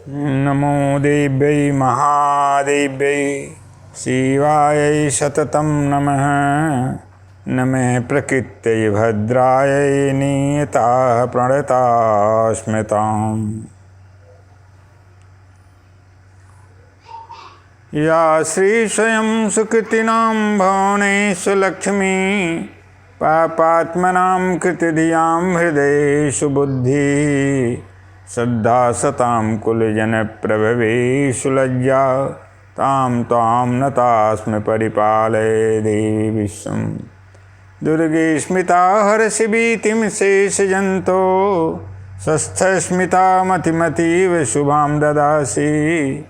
नमो देव्यै महादेव्यै शिवायै सततं नमः। नमे प्रकृत्यै भद्रायै नियता प्रणतास्म्यताम्। या श्री स्वयं सुकृतिनां भवनेषु लक्ष्मी पापात्मनां कृतधियां हृदयेषु बुद्धि श्रद्धा सतां कुलजनप्रभवेषु लज्जा तां त्वां नतास्मि परिपालय देवी विश्वं। दुर्गे स्मिता हरसि भीतिं शेषजन्तो स्वस्थस्मिता मतिमतीव शुभां ददासि।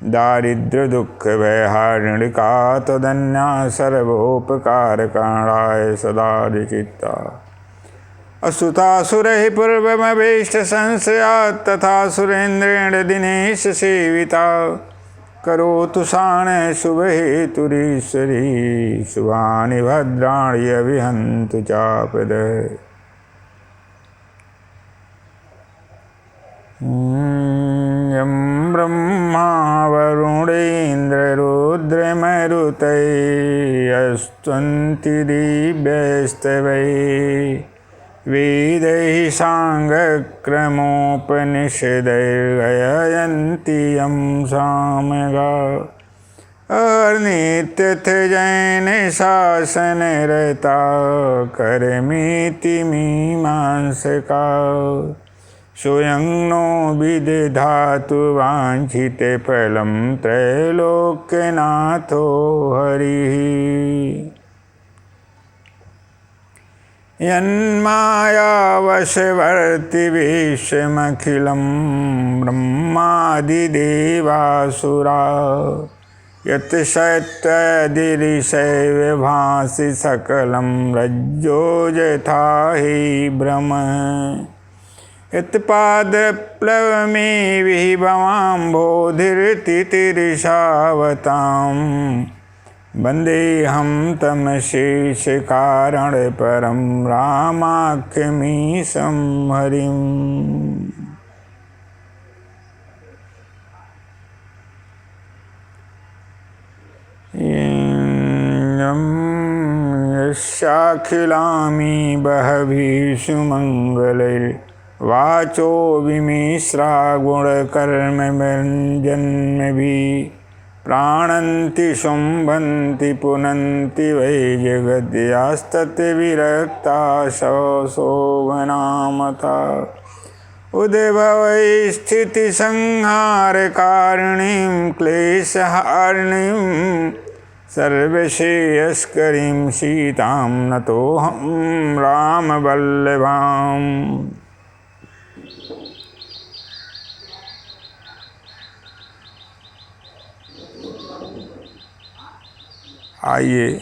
दारिद्र्यदुःखभयहारिणिका त्वदन्या सर्वोपकारकरणाय सदा चित्ता। असुतासुरैः पूर्वमभीष्टसंशयात् तथा सुरेन्द्रेण दिनेश सेविता। करोतु सानः शुभहेतुरीश्वरी शुभानि भद्राणि अभिहन्तु चापदः। यं ब्रह्मा वरुणेन्द्ररुद्रमरुतैस्तुवन्ति दिव्यैस्तवैः वेदैः साङ्गक्रमोपनिषदैर्गायन्ति यं सामगाः। अहर्नित्यथजैन शासनरता करमीति मीमांसका। स्वयं नो विदधातु वाञ्छिते फलं त्रैलोक्यनाथो हरिः। यन्मायावशवर्ति विश्वमखिलं ब्रह्मादिदेवासुरा। यत् सत्त्वदिरिशैव भासि सकलं रज्जो यथा हि भ्रमः। यत्पादप्लवमेविभवाम्भोधिर्तितिर्षावताम् वन्देऽहं तमशेषकारणपरं रामाख्यमीशं हरिम्। यस्याखिलामि बहवीषु मङ्गलैर्वाचो विमिश्रा गुणकर्मजन्मभिः। प्राणन्ति शुम्भन्ति पुनन्ति वै जगद्यास्तत्विरक्ताशोभनामथा। उद्भवै स्थितिसंहारकारिणीं क्लेशहारिणीं सर्वश्रेयस्करीं सीतां नतोऽहं रामवल्लभाम्। आइए,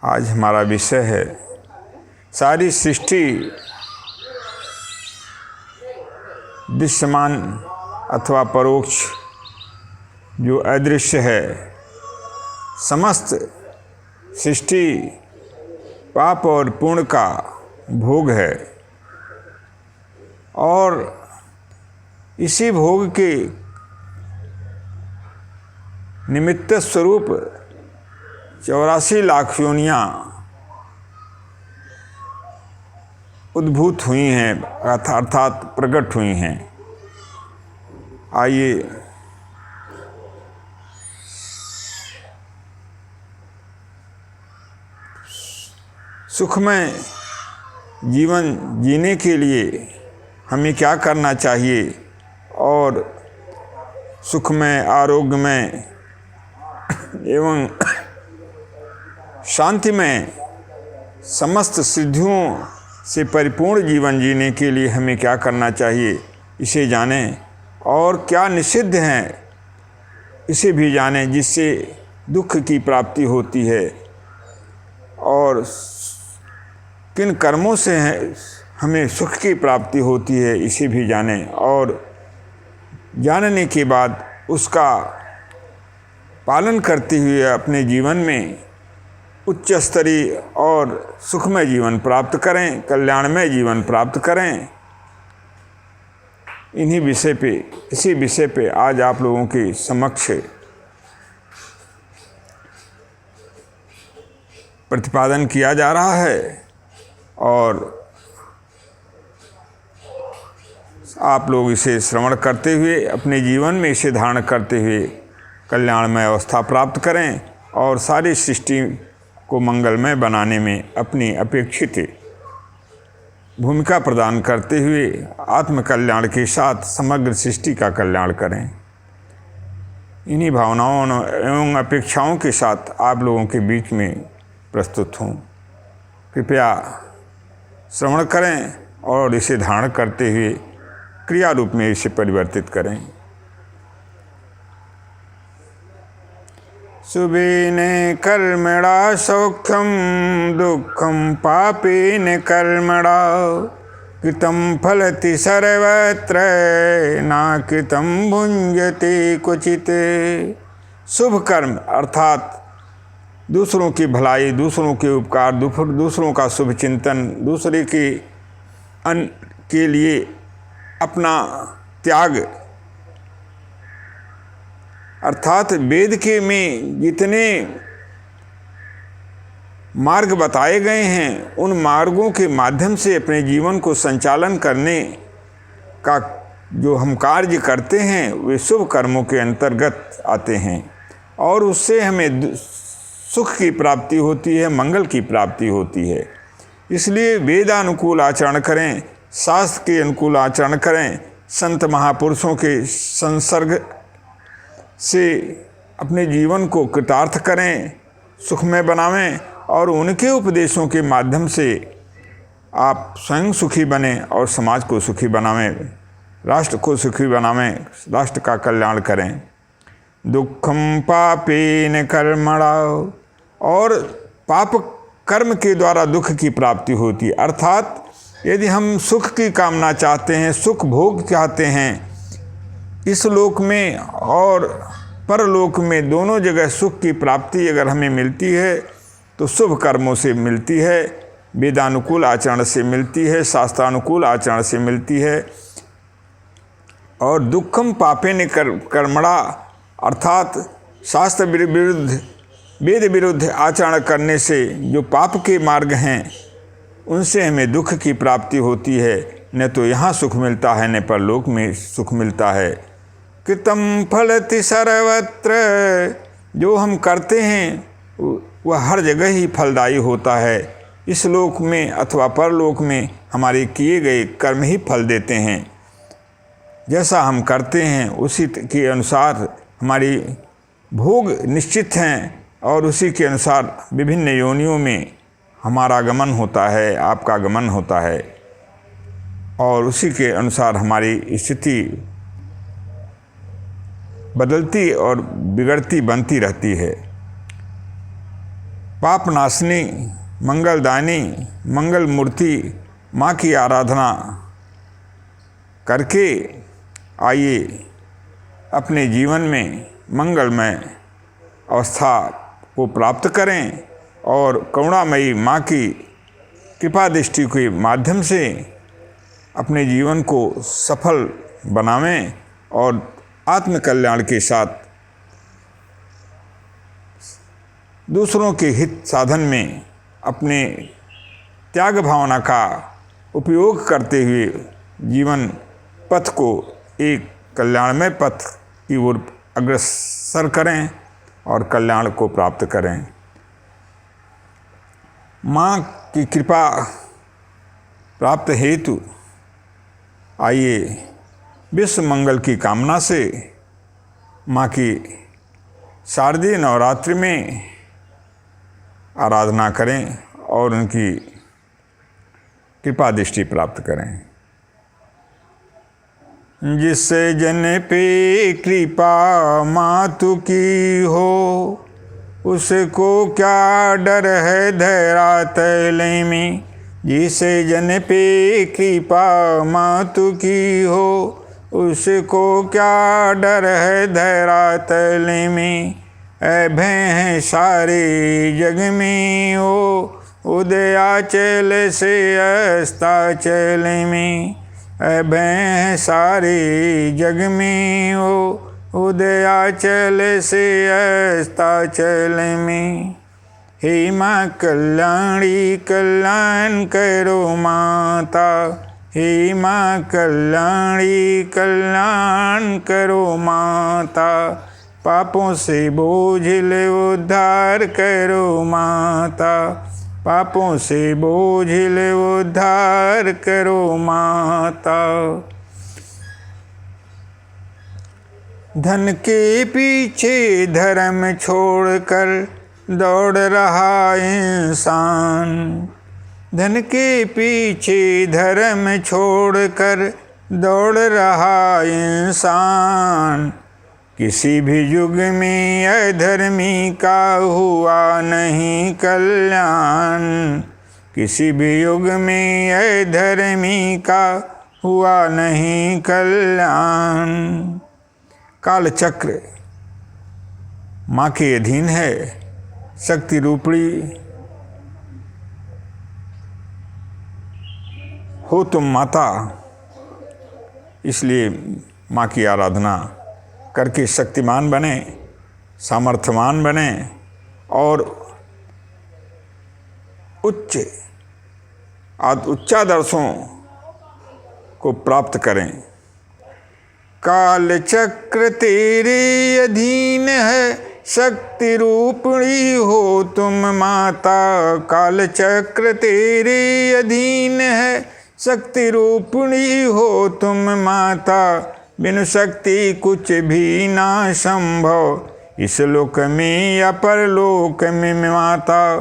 आज हमारा विषय है सारी सृष्टि दृश्यमान अथवा परोक्ष जो अदृश्य है, समस्त सृष्टि पाप और पुण्य का भोग है और इसी भोग के निमित्त स्वरूप 84 लाख योनियाँ उद्भूत हुई हैं अर्थात प्रकट हुई हैं। आइए सुखमय जीवन जीने के लिए हमें क्या करना चाहिए और सुखमय आरोग्यमय एवं शांतिमय समस्त सिद्धियों से परिपूर्ण जीवन जीने के लिए हमें क्या करना चाहिए, इसे जानें। और क्या निषिद्ध हैं इसे भी जानें, जिससे दुख की प्राप्ति होती है और किन कर्मों से हमें सुख की प्राप्ति होती है, इसे भी जानें। और जानने के बाद उसका पालन करते हुए अपने जीवन में उच्च स्तरीय और सुखमय जीवन प्राप्त करें, कल्याणमय जीवन प्राप्त करें। इसी विषय पे आज आप लोगों के समक्ष प्रतिपादन किया जा रहा है और आप लोग इसे श्रवण करते हुए अपने जीवन में इसे धारण करते हुए कल्याणमय अवस्था प्राप्त करें और सारी सृष्टि को मंगलमय बनाने में अपनी अपेक्षित भूमिका प्रदान करते हुए आत्म कल्याण के साथ समग्र सृष्टि का कल्याण करें। इन्हीं भावनाओं एवं अपेक्षाओं के साथ आप लोगों के बीच में प्रस्तुत हूँ। कृपया श्रवण करें और इसे धारण करते हुए क्रिया रूप में इसे परिवर्तित करें। शुभेन कर्मणा सौख्यम दुःखम पापेन कर्मणा कृतं फलति सर्वत्र ना कृतं भुंजते क्वचित। शुभ कर्म अर्थात दूसरों की भलाई, दूसरों के उपकार, दूसरों का शुभ चिंतन, दूसरे के लिए अपना त्याग अर्थात वेद के में जितने मार्ग बताए गए हैं उन मार्गों के माध्यम से अपने जीवन को संचालन करने का जो हम कार्य करते हैं वे शुभ कर्मों के अंतर्गत आते हैं और उससे हमें सुख की प्राप्ति होती है, मंगल की प्राप्ति होती है। इसलिए वेदानुकूल आचरण करें, शास्त्र के अनुकूल आचरण करें, संत महापुरुषों के संसर्ग से अपने जीवन को कृतार्थ करें, सुखमय बनावें और उनके उपदेशों के माध्यम से आप स्वयं सुखी बनें और समाज को सुखी बनावें, राष्ट्र को सुखी बनावें, राष्ट्र का कल्याण करें। दुखम पापेन कर्मणा और पाप कर्म के द्वारा दुख की प्राप्ति होती है। अर्थात यदि हम सुख की कामना चाहते हैं, सुख भोग चाहते हैं, इस लोक में और परलोक में दोनों जगह सुख की प्राप्ति अगर हमें मिलती है तो शुभ कर्मों से मिलती है, वेदानुकूल आचरण से मिलती है, शास्त्रानुकूल आचरण से मिलती है। और दुखम पापेन कर्मणा अर्थात शास्त्र विरुद्ध, वेद विरुद्ध आचरण करने से जो पाप के मार्ग हैं उनसे हमें दुख की प्राप्ति होती है, न तो यहाँ सुख मिलता है न परलोक में सुख मिलता है। कृतं फलति सर्वत्र, जो हम करते हैं वह हर जगह ही फलदायी होता है। इस लोक में अथवा परलोक में हमारे किए गए कर्म ही फल देते हैं। जैसा हम करते हैं उसी के अनुसार हमारी भोग निश्चित हैं और उसी के अनुसार विभिन्न योनियों में हमारा गमन होता है, आपका गमन होता है और उसी के अनुसार हमारी स्थिति बदलती और बिगड़ती बनती रहती है। पाप नाशनी, मंगलदानी, मंगल मूर्ति माँ की आराधना करके आइए अपने जीवन में मंगलमय अवस्था को प्राप्त करें और करुणामयी माँ की कृपा दृष्टि के माध्यम से अपने जीवन को सफल बनावें और आत्मकल्याण के साथ दूसरों के हित साधन में अपने त्याग भावना का उपयोग करते हुए जीवन पथ को एक कल्याणमय पथ की ओर अग्रसर करें और कल्याण को प्राप्त करें। माँ की कृपा प्राप्त हेतु आइए विश्व मंगल की कामना से माँ की शारदीय नवरात्रि में आराधना करें और उनकी कृपा दृष्टि प्राप्त करें। जिससे जन पे कृपा मातु की हो, उसको क्या डर है धरातल में। जिसे जन पे कृपा मातु की हो, उसको क्या डर है धरातल में। अभय है सारे जग में हो, उदयाचल से अस्ताचल में। अभय सारे जग में हो उदयाचल से अस्ताचल में। हे माँ कल्याणी कल्याण करो माता, हे माँ कल्याणी कल्याण करो माता। पापों से बोझिल उद्धार करो माता, पापों से बोझिल उद्धार करो माता। धन के पीछे धर्म छोड़कर दौड़ रहा इंसान, धन के पीछे धर्म छोड़कर दौड़ रहा इंसान। किसी भी युग में अधर्मी का हुआ नहीं कल्याण, किसी भी युग में अधर्मी का हुआ नहीं कल्याण। कालचक्र माँ के अधीन है, शक्ति रूपणी हो तुम माता, इसलिए माँ की आराधना करके शक्तिमान बने, सामर्थ्यवान बने और उच्चादर्शों को प्राप्त करें। काल चक्र तेरे अधीन है, शक्ति रूपणी हो तुम माता। काल चक्र तेरे अधीन है, शक्ति रूपणी हो तुम माता। बिनु शक्ति कुछ भी ना संभव, इस लोक में या परलोक में माता।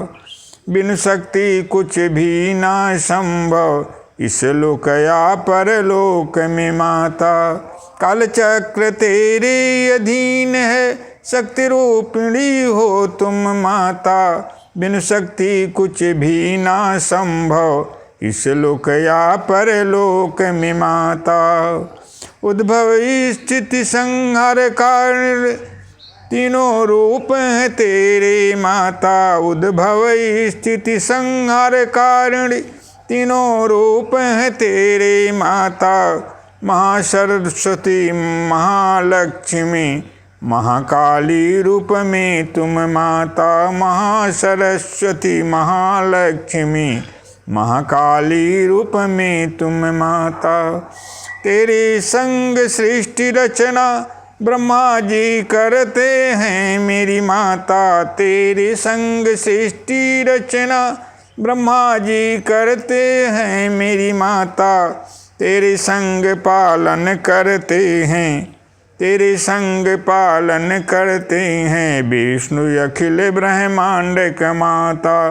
बिनु शक्ति कुछ भी ना संभव, इस लोक या परलोक में माता। काल चक्र तेरे अधीन है, शक्ति रूपिणी हो तुम माता। बिनु शक्ति कुछ भी ना संभव, इस लोक या परलोक में माता। उद्भव स्थिति संहार कारण तीनों रूप हैं तेरे माता। उद्भव स्थिति संहार कारण तीनों रूप हैं तेरे माता। महासरस्वती महालक्ष्मी महाकाली रूप में तुम माता। महासरस्वती महालक्ष्मी महाकाली रूप में तुम माता। तेरे संग सृष्टि रचना ब्रह्मा जी करते हैं मेरी माता। तेरे संग सृष्टि रचना ब्रह्मा जी करते हैं मेरी माता। तेरे संग पालन करते हैं, तेरे संग पालन करते हैं विष्णु अखिल ब्रह्मांड का माता।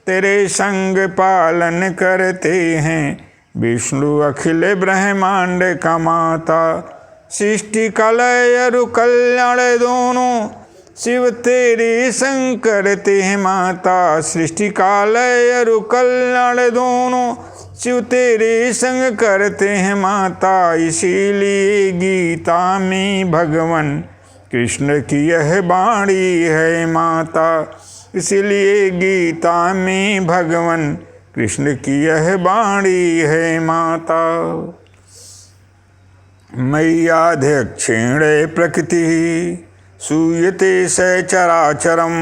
तेरे संग पालन करते हैं विष्णु अखिल ब्रह्मांड का माता। सृष्टि कलय और कल्याण दोनों शिव तेरे संग करते हैं माता। सृष्टि कालय और कल्याण दोनों शिव तेरे संग करते हैं माता। इसीलिए गीता में भगवान कृष्ण की यह वाणी है माता। इसीलिए गीता में भगवान कृष्ण की यह वाणी है माता। मय्याध्यक्षेण प्रकृति सूयते स चराचरम।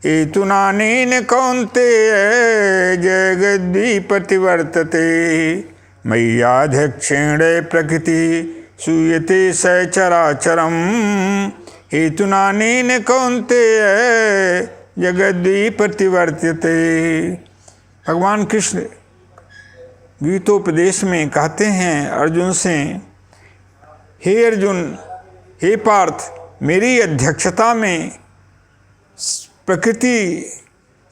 हेतुनानेन कौन्तेय जगद्विपतिवर्तते। मय्याध्यक्षेण प्रकृति सूयते स चराचरम। हेतुनानेन कौन्तेय जगद्विपतिवर्तते। भगवान कृष्ण गीतोपदेश में कहते हैं अर्जुन से, हे अर्जुन, हे पार्थ, मेरी अध्यक्षता में प्रकृति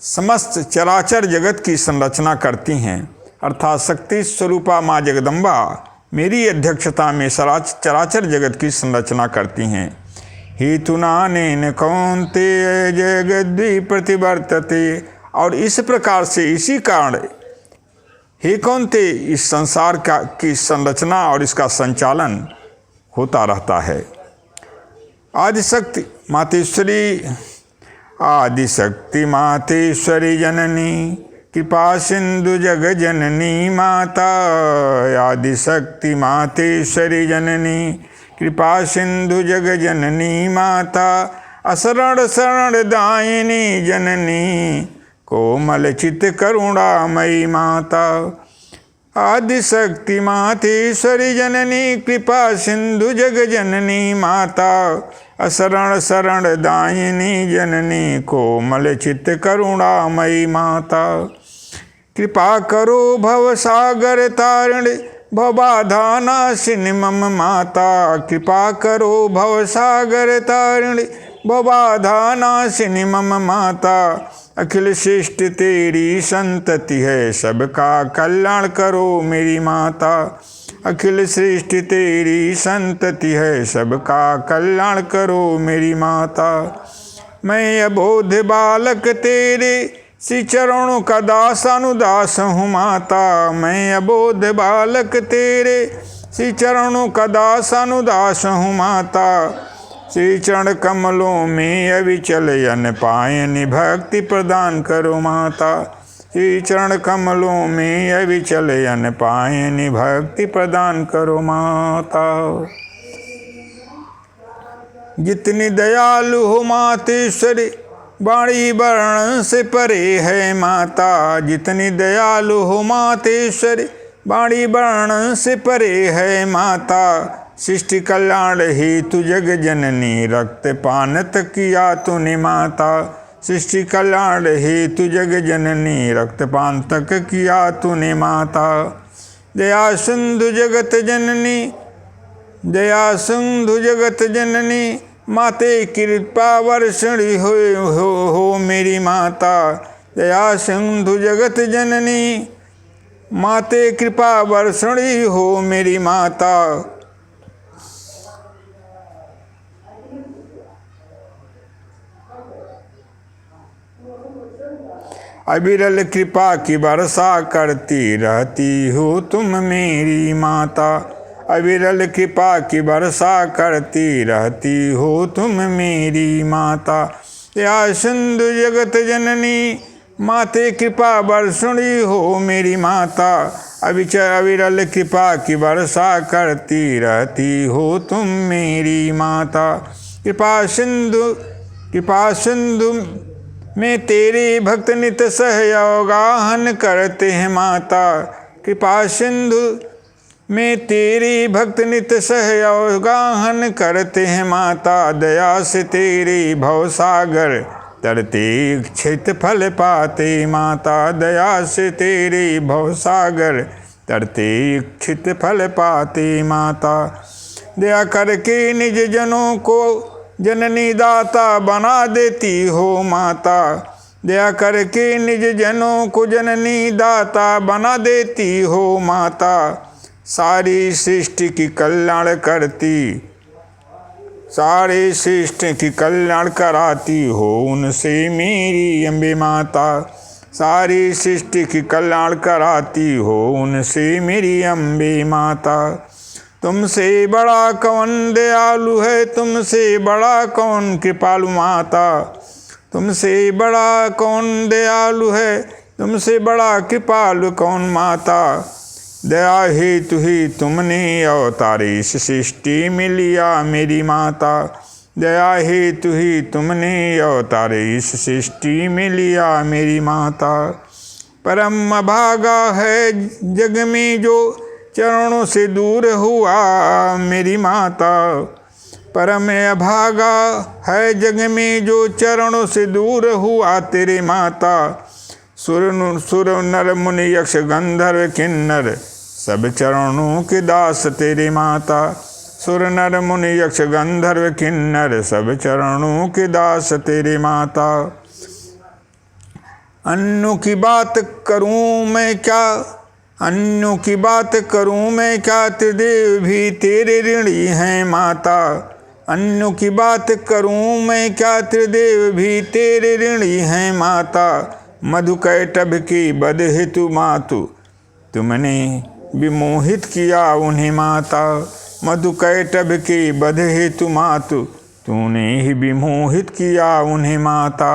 समस्त चराचर जगत की संरचना करती हैं। अर्थात शक्ति स्वरूपा माँ जगदम्बा मेरी अध्यक्षता में चराचर जगत की संरचना करती हैं। हेतुनानेन कौन्तेय जगद्विपतिवर्तते। और इस प्रकार से, इसी कारण हे कौन्तेय, इस संसार की संरचना और इसका संचालन होता रहता है। आदिशक्ति मातेश्वरी, आदिशक्ति मातेश्वरी जननी कृपा सिंधु जग जननी माता, आदिशक्ति मातेश्वरी जननी। कृपा सिंधु जग जननी माता, असरण शरण दायिनी जननी। कोमल चित करुणामयी माता, आदिशक्ति मातेश्वरी जननी। कृपा सिंधु जग जननी माता, असरण शरण दायिनी जननी। कोमल चित करुणामयी माता, कृपा करो भव सागर तारिणी, भवबाधा नाशिनी मम माता। कृपा करो भव सागर तारिणी, भवबाधा नाशिनी मम माता। अखिल सृष्टि तेरी संतति है, सबका कल्याण करो मेरी माता। अखिल सृष्टि तेरी संतति है, सबका कल्याण करो मेरी माता। मैं अबोध बालक तेरे श्री चरणों का दास अनुदास हूँ माता। मैं अबोध बालक तेरे श्री चरणों का दास अनुदास हूँ माता। श्री चरण कमलों में अविचल अन पायनि भक्ति प्रदान करो माता। श्री चरण कमलों में अविचल अन पायनि भक्ति प्रदान करो माता। जितनी दयालु हो मातेश्वरी, वाणी वर्णन से परे है माता। जितनी दयालु हो मातेश्वरी, वाणी वर्णन से परे है माता। सृष्टि कल्याण हेतु जग जननी, रक्त पान तक किया तूने माता। सृष्टि कल्याण हेतु जग जननी, रक्त पान तक किया तूने माता। दया सिंधु जगत जननी, दया सिंधु जगत जननी। माते कृपा वर्षणी हो मेरी माता। दया सिंधु जगत जननी, माते कृपा वर्षणी हो मेरी माता। अविरल कृपा की वर्षा करती रहती हो तुम मेरी माता। अविरल कृपा की वर्षा करती रहती हो तुम मेरी माता। या सिंधु जगत जननी, माते कृपा वर्षणी हो मेरी माता। अविरल कृपा की वर्षा करती रहती हो तुम मेरी माता। कृपा सिंधु में तेरे भक्त नित सहयोगाहन करते हैं माता। कृपा सिंधु में तेरे भक्त नित सहयोगाहन करते हैं माता। दया से तेरे भवसागर तरते इच्छित फल पाते माता। दया से तेरे भवसागर तरते इच्छित फल पाते माता। दया करके निज जनों को जननी दाता बना देती हो माता। दया करके निज जनों को जननी दाता बना देती हो माता। सारी सृष्टि की कल्याण करती, सारे सृष्टि की कल्याण कराती हो उनसे मेरी अम्बे माता। सारी सृष्टि की कल्याण कराती हो उनसे मेरी अम्बे माता। तुमसे बड़ा कौन दयालु है, तुमसे बड़ा कौन कृपालु माता। तुमसे बड़ा कौन दयालु है, तुमसे बड़ा कृपालु कौन माता। दया हेतु ही तुमने अवतारी इस सृष्टि में लिया मेरी माता। दया हेतु ही तुमने अवतारी इस सृष्टि में लिया मेरी माता। परम भागा है जग में जो चरणों से दूर हुआ मेरी माता। परम अभागा है जग में जो चरणों से दूर हुआ तेरे माता। सुर नर मुनि यक्ष गंधर्व किन्नर सब चरणों के दास तेरे माता। सुर नर मुनि यक्ष गंधर्व किन्नर सब चरणों के दास तेरे माता। अन्यों की बात करूं मैं क्या, अन्यों की बात करूं मैं क्या, त्रिदेव भी तेरे ऋणी हैं माता। अन्यों की बात करूं मैं क्या, त्रिदेव भी तेरे ऋणी हैं माता। मधुकैटभ की बध हेतु मातु तुमने विमोहित किया उन्हें माता। मधुकैटभ की बध हेतु मातु तूने ही विमोहित किया उन्हें माता।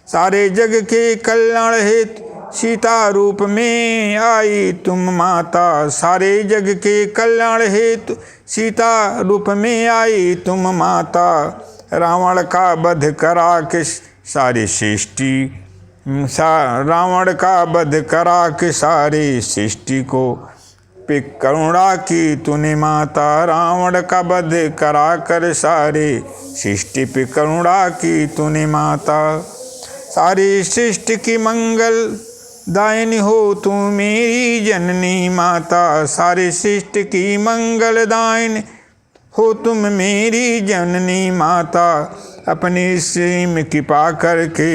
सारे जग के कल्याण हेतु सीता रूप में आई तुम माता, सारे जग के कल्याण हेतु सीता रूप में आई तुम माता। रावण का वध करा के सारी सृष्टि, रावण का वध करा के सारी सृष्टि को पे करुणा की तूने माता। रावण का वध करा कर सारे सृष्टि पे करुणा की तूने माता। सारी सृष्टि की मंगल दायिनी हो तू मेरी जननी माता। सारी सृष्टि की मंगल दायिनी हो तुम मेरी जननी माता। अपनी सीम कृपा करके,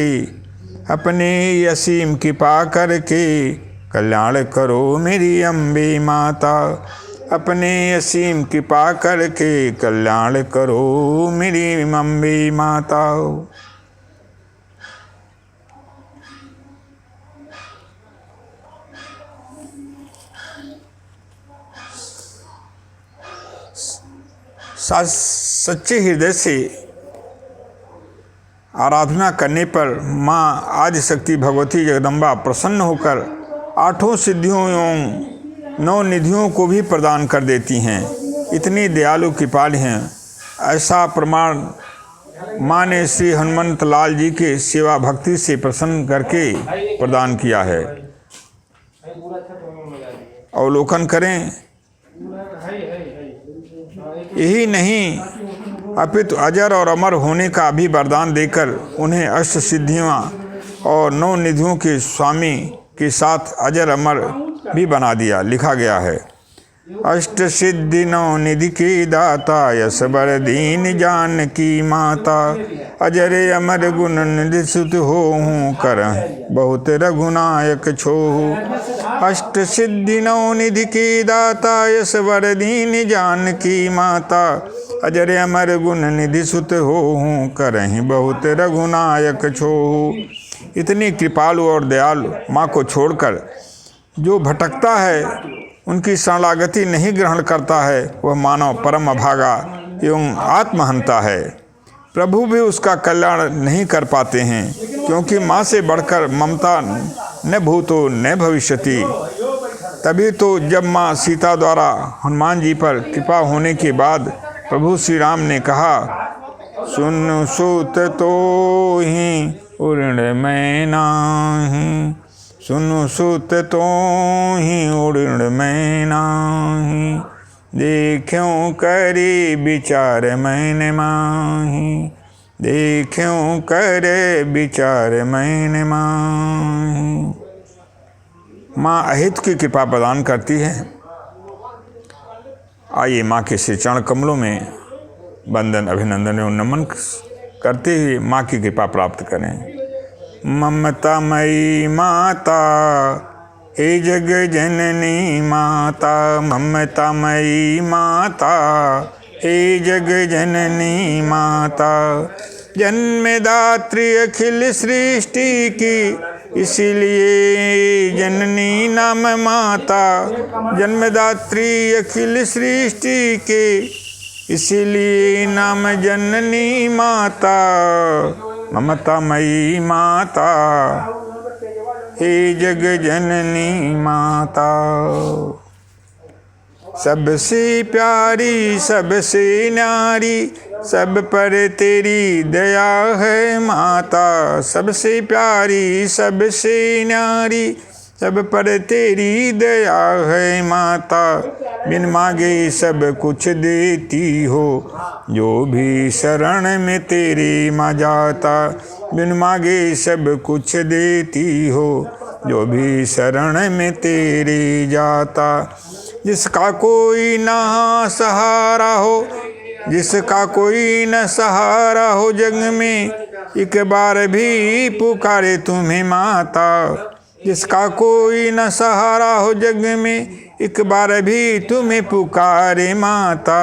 अपने असीम कृपा करके कल्याण करो मेरी अम्बे माता। अपने असीम कृपा करके कल्याण करो मेरी अम्बे माता। सच्चे हृदय से आराधना करने पर माँ आदिशक्ति भगवती जगदम्बा प्रसन्न होकर 8 सिद्धियों एवं 9 निधियों को भी प्रदान कर देती हैं। इतनी दयालु कृपालु हैं। ऐसा प्रमाण माँ ने श्री हनुमंत लाल जी के सेवा भक्ति से प्रसन्न करके प्रदान किया है। अवलोकन करें। यही नहीं अपितु अजर और अमर होने का भी वरदान देकर उन्हें अष्ट सिद्धियाँ और 9 निधियों के स्वामी के साथ अजर अमर भी बना दिया। लिखा गया है, अष्ट सिद्धि 9 निधि के दाता, यश बर दीन जान की माता। अजर अमर गुण निधि सुत होहूँ, कर बहुत रघुनायक छोहू। अष्ट सिद्धि 9 निधि के दाता, यश बर दीन जान की माता। अजर अमर गुण निधि सुत होहूँ, करहि बहुत रघुनायक छोहू। इतनी कृपालु और दयालु माँ को छोड़कर जो भटकता है, उनकी शरणागति नहीं ग्रहण करता है, वह मानव परम अभागा एवं आत्महंता है। प्रभु भी उसका कल्याण नहीं कर पाते हैं, क्योंकि माँ से बढ़कर ममता न भूतो न भविष्यति। तभी तो जब माँ सीता द्वारा हनुमान जी पर कृपा होने के बाद प्रभु श्री राम ने कहा, सुन सुत तो ही उड़ मैं नाही, सुनु सुत तो ही उड़ मैं नाही। देखूं करे विचार मैंने माही, देखूं करे विचार मैंने माही। माँ अहित की कृपा प्रदान करती है। आइए माँ के श्री चरण कमलों में वंदन अभिनंदन एवं नमन करते हुए माँ की कृपा प्राप्त करें। ममतामयी माता, हे जग जननी माता। ममतामयी माता, हे जग जननी माता। जन्मदात्री अखिल सृष्टि की, इसीलिए जननी नाम माता। जन्मदात्री अखिल सृष्टि के, इसीलिए नाम जननी माता। ममतामयी माता, हे जग जननी माता। सबसे प्यारी सबसे न्यारी, सब पर तेरी दया है माता। सबसे प्यारी सबसे न्यारी, सब पर तेरी दया है माता। बिन मांगे सब कुछ देती हो, जो भी शरण में तेरी माँ जाता। बिन मांगे सब कुछ देती हो, जो भी शरण में तेरी जाता। जिसका कोई ना सहारा हो, जिसका कोई न सहारा हो जग में, एक बार भी पुकारे तुम्हें माता। जिसका कोई न सहारा हो जग में, एक बार भी तुम्हें पुकारे माता।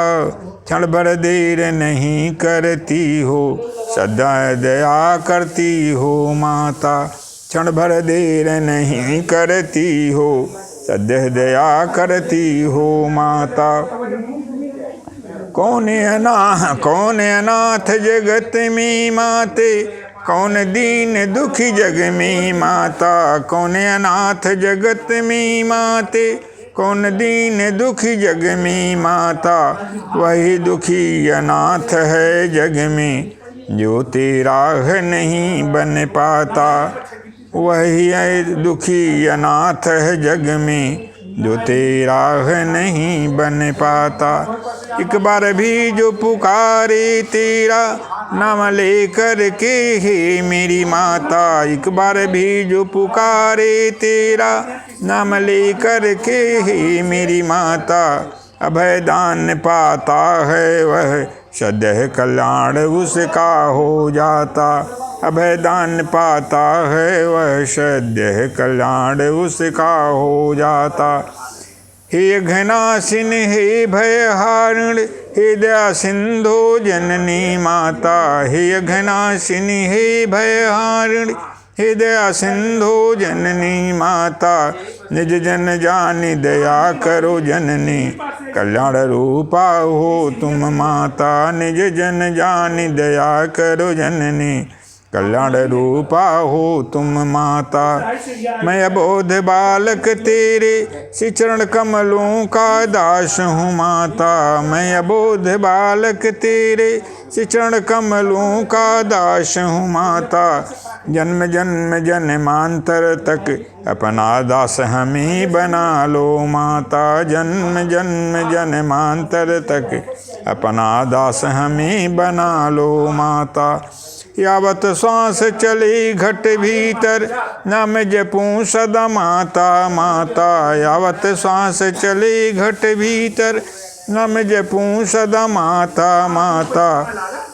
क्षण भर देर नहीं करती हो, सदा दया करती हो माता। क्षण भर देर नहीं करती हो, सदा दया करती हो माता। कौन अनाथ जगत में माते, कौन दीन दुखी जग में माता, कौन अनाथ जगत में माते। कौन दीन दुखी जग में माता, वही दुखी अनाथ है जग में, जो तेरा नहीं बन पाता। वही दुखी अनाथ है जग में, जो तेरा नहीं बन पाता। एक बार भी जो पुकारे तेरा नाम लेकर के हे मेरी माता, एक बार भी जो पुकारे तेरा नाम लेकर के हे मेरी माता, अभय दान पाता है वह सदैव कल्याण उसका हो जाता। अभय दान पाता है वह सदैव कल्याण उसका हो जाता। हे घनासिन हे भयहारिण, हे दया सिंधु जननी माता। हे घनासिन हे भयहारिण, हे दया सिंधु जननी माता। निज जन जानि दया करो जननी, कल्याण रूपा हो तुम माता। निज जन जानि दया करो जननी, कल्याण रूपा हो तुम माता। मैं अबोध बालक तेरे श्री चरण कमलों का दास हूँ माता। मैं अबोध बालक तेरे श्री चरण कमलों का दास हूँ माता। जन्म जन्म जन्मांतर तक अपना दास हमें बना लो माता। जन्म जन्म जन्मांतर तक अपना दास हमें बना लो माता। यावत श्वास चले घट भीतर, नाम जपूं सदा माता माता। यावत श्वास चले घट भीतर, नाम जपूं सदा माता माता।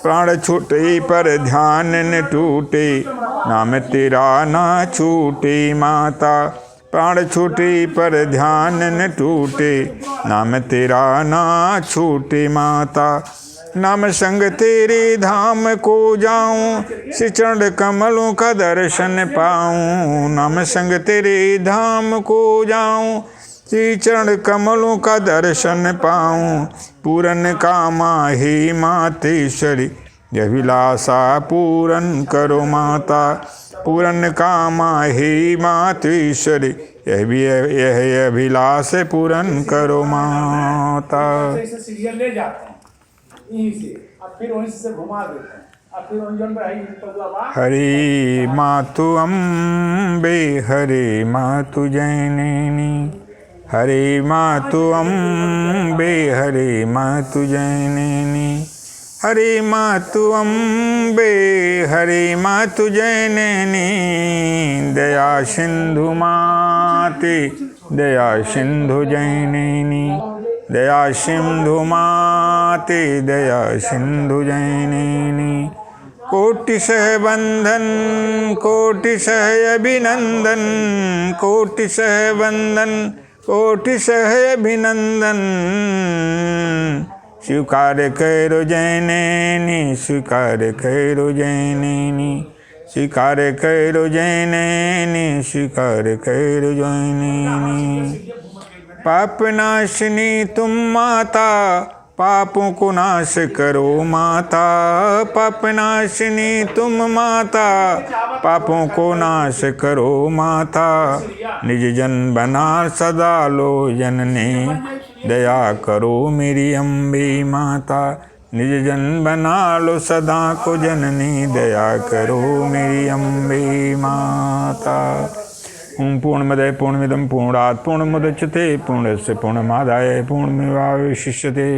प्राण छूटे पर ध्यान न टूटे, नाम तेरा ना छूटे माता। प्राण छूटे पर ध्यान न टूटे, नाम तेरा ना छूटे माता। नाम संग तेरे धाम को जाऊं, श्री चरण कमलों का दर्शन पाऊं। नाम संग तेरे धाम को जाऊं, श्री चरण कमलों का दर्शन पाऊं। पूरन कामा हे मातेश्वरी, अभिलाषा पूरन करो माता। पूरन कामा हे मातेश्वरी, यह अभिलाष पूरन करो माता। अब फिर वहीं से घुमा देते हैं। अब फिर वहीं हरे मातु अम्बे, हरे मातु जननी। हरे मातु अम्बे, हरे मातु जननी। हरे मातु अम्बे, हरे मातु जननी। दया सिंधु माते, दया सिंधु जननी। दया सिंधु माते, दया सिंधु जननी। कोटि सह बंधन, कोटि सह अभिनंदन। कोटि सह बंधन, कोटि सह अभिनंदन। स्वीकार करो जननी, स्वीकार करो जननी। स्वीकार करो जननी, स्वीकार करो जननी। पाप नाशनी तुम माता, पापों को नाश करो माता। पाप नाशनी तुम माता, पापों को नाश करो माता। निज जन बना सदा लो जननी, दया करो मेरी अम्बे माता। निज जन बना लो सदा को जननी, दया करो मेरी अम्बे माता। ओम पूर्णमदः पूर्णमिदं पूर्णात् पूर्णमुदच्यते पूर्णस्य पूर्णमादाय पूर्णमेवावशिष्यते।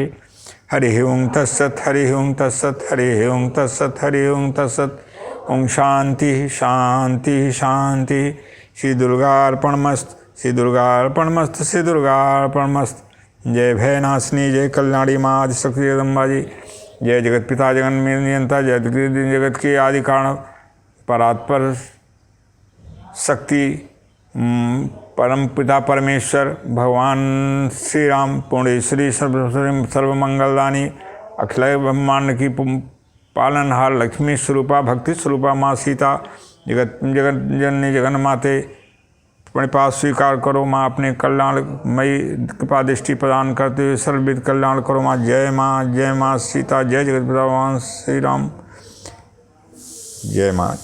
हरि ओम तत्सत्, हरि ओम तत्सत्, हरि ओम तत्सत्, हरि ओम तत्सत्। ओम शांति शांति शांति। श्री दुर्गार्पणमस्तु, श्री दुर्गार्पणमस्तु, श्री दुर्गार्पणमस्तु। जय भयनाशिनी, जय कल्याणी माँ आदिशक्ति जगदम्बा जी। जय जगत पिता जगन में नियंता, जय जगत के आदि कारण परात्पर शक्ति परम पिता परमेश्वर भगवान श्री राम पूर्णेश्वरी सर्वमंगलदानी अखिल ब्रह्मांड की पालनहार लक्ष्मी स्वरूपा भक्ति स्वरूपा माँ सीता जगत जगत जननी जगन माते अपने पास स्वीकार करो माँ। अपने कल्याणमयी कृपा दृष्टि प्रदान करते हुए सर्वविध कल्याण करो माँ। जय माँ सीता, जय जगत पिता भगवान श्री राम। जय माँ।